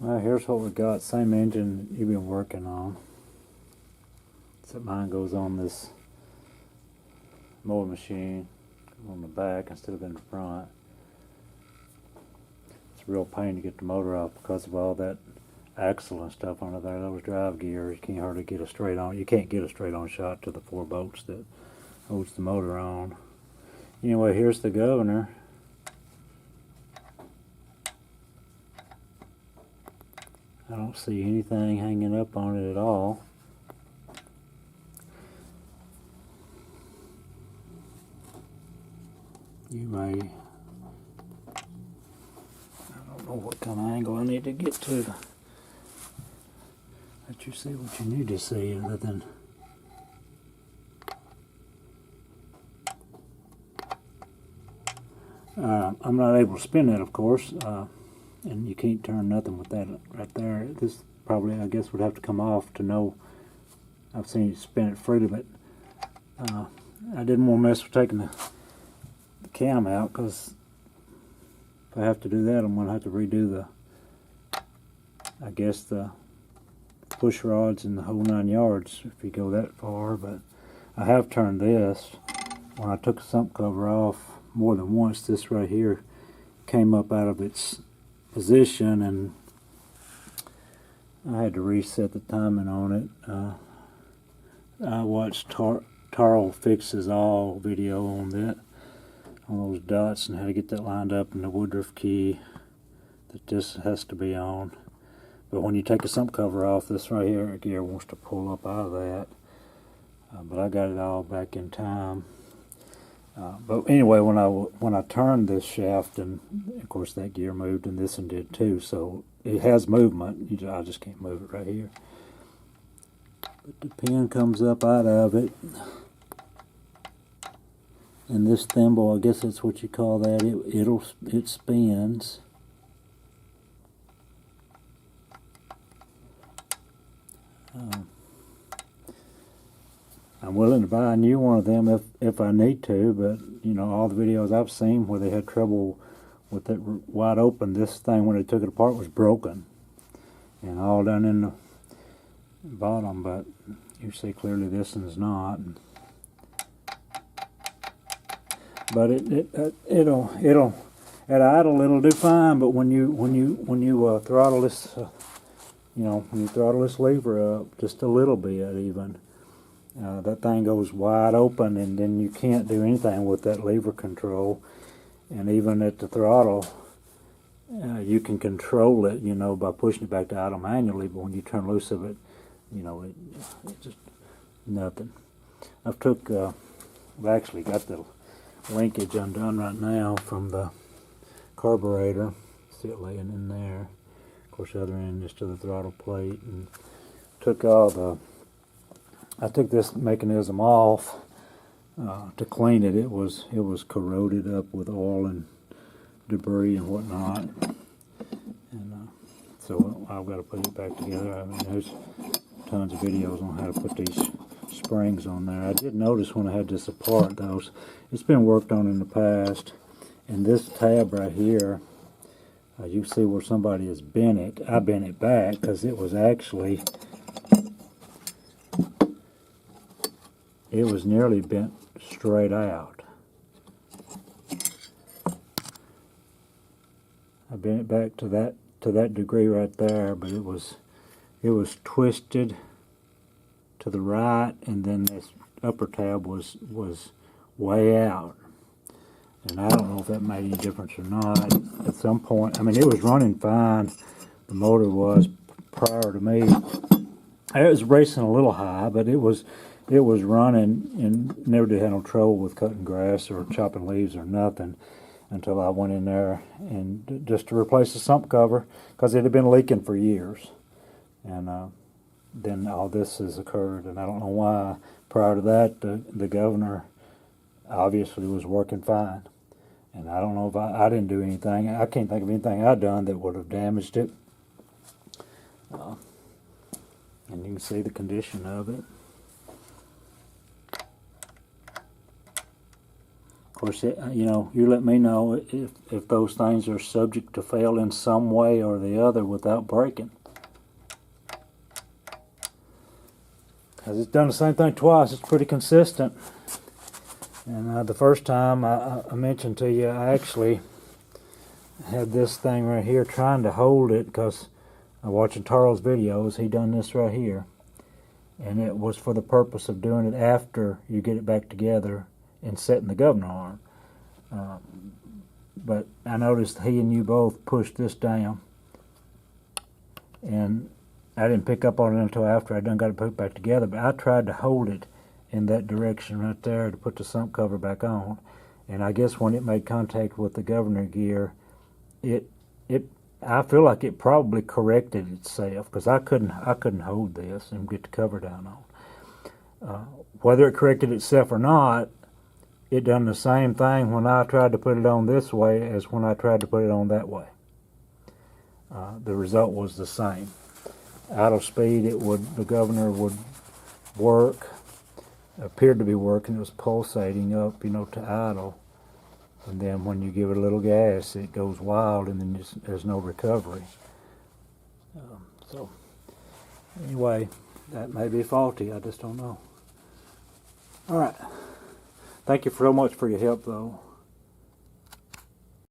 Well, here's what we got. Same engine you've been working on. Except mine goes on this mower machine on the back instead of in the front. It's a real pain to get the motor off because of all that axle and stuff under there. Those drive gears, you can't hardly get a straight on. You can't get a straight on shot to the 4 bolts that holds the motor on. Anyway, here's the governor. I don't see anything hanging up on it at all. You may, I don't know what kind of angle I need to get to let you see what you need to see other than I'm not able to spin it, of course, and you can't turn nothing with that right there. This probably, I guess, would have to come off to know. I've seen you spin it freely, but I didn't want to mess with taking the cam out, because if I have to do that, I'm going to have to redo I guess the push rods and the whole 9 yards if you go that far. But I have turned this. When I took the sump cover off more than once, this right here came up out of its position, and I had to reset the timing on it. I watched Tarl Fixes All video on that, on those dots and how to get that lined up in the Woodruff key that this has to be on. But when you take a sump cover off, this right here gear wants to pull up out of that. But I got it all back in time. But anyway, when I turned this shaft, and of course that gear moved and this one did too, so it has movement. I just can't move it right here. But the pin comes up out of it, and this thimble, I guess that's what you call that. It spins. I'm willing to buy a new one of them if I need to, but you know, all the videos I've seen where they had trouble with it wide open, this thing when they took it apart was broken and all down in the bottom, but you see clearly this one's not. But it'll at idle it'll do fine, but when you throttle this, when you throttle this lever up just a little bit even. That thing goes wide open, and then you can't do anything with that lever control. And even at the throttle, you can control it, by pushing it back to idle manually. But when you turn loose of it, it just nothing. I've actually got the linkage undone right now from the carburetor. See it laying in there. Of course, the other end is to the throttle plate, and I took this mechanism off to clean it. It was corroded up with oil and debris and whatnot, and so I've got to put it back together. I mean, there's tons of videos on how to put these springs on there. I did notice when I had this apart, though, it's been worked on in the past, and this tab right here, you see where somebody has bent it. I bent it back because it was actually, it was nearly bent straight out. I bent it back to that degree right there, but it was twisted to the right, and then this upper tab was way out. And I don't know if that made any difference or not. At some point, I mean, it was running fine. The motor was prior to me. It was racing a little high, but it was running, and never did have no trouble with cutting grass or chopping leaves or nothing until I went in there and just to replace the sump cover, because it had been leaking for years. And then all this has occurred, and I don't know why. Prior to that, the governor obviously was working fine. And I don't know if I didn't do anything. I can't think of anything I'd done that would have damaged it. And you can see the condition of it. Of course, you know, you let me know if those things are subject to fail in some way or the other without breaking. Because it's done the same thing twice. It's pretty consistent. And the first time I mentioned to you, I actually had this thing right here trying to hold it because I'm watching Tarl's videos. He done this right here. And it was for the purpose of doing it after you get it back together and setting the governor arm. But I noticed he and you both pushed this down. And I didn't pick up on it until after I done got it put back together. But I tried to hold it in that direction right there to put the sump cover back on. And I guess when it made contact with the governor gear, I feel like it probably corrected itself because I couldn't hold this and get the cover down on. Whether it corrected itself or not, it done the same thing when I tried to put it on this way as when I tried to put it on that way. The result was the same. Out of speed, the governor would work, appeared to be working. It was pulsating up, you know, to idle. And then when you give it a little gas, it goes wild, and then there's no recovery. So anyway, that may be faulty. I just don't know. All right. Thank you so much for your help, though.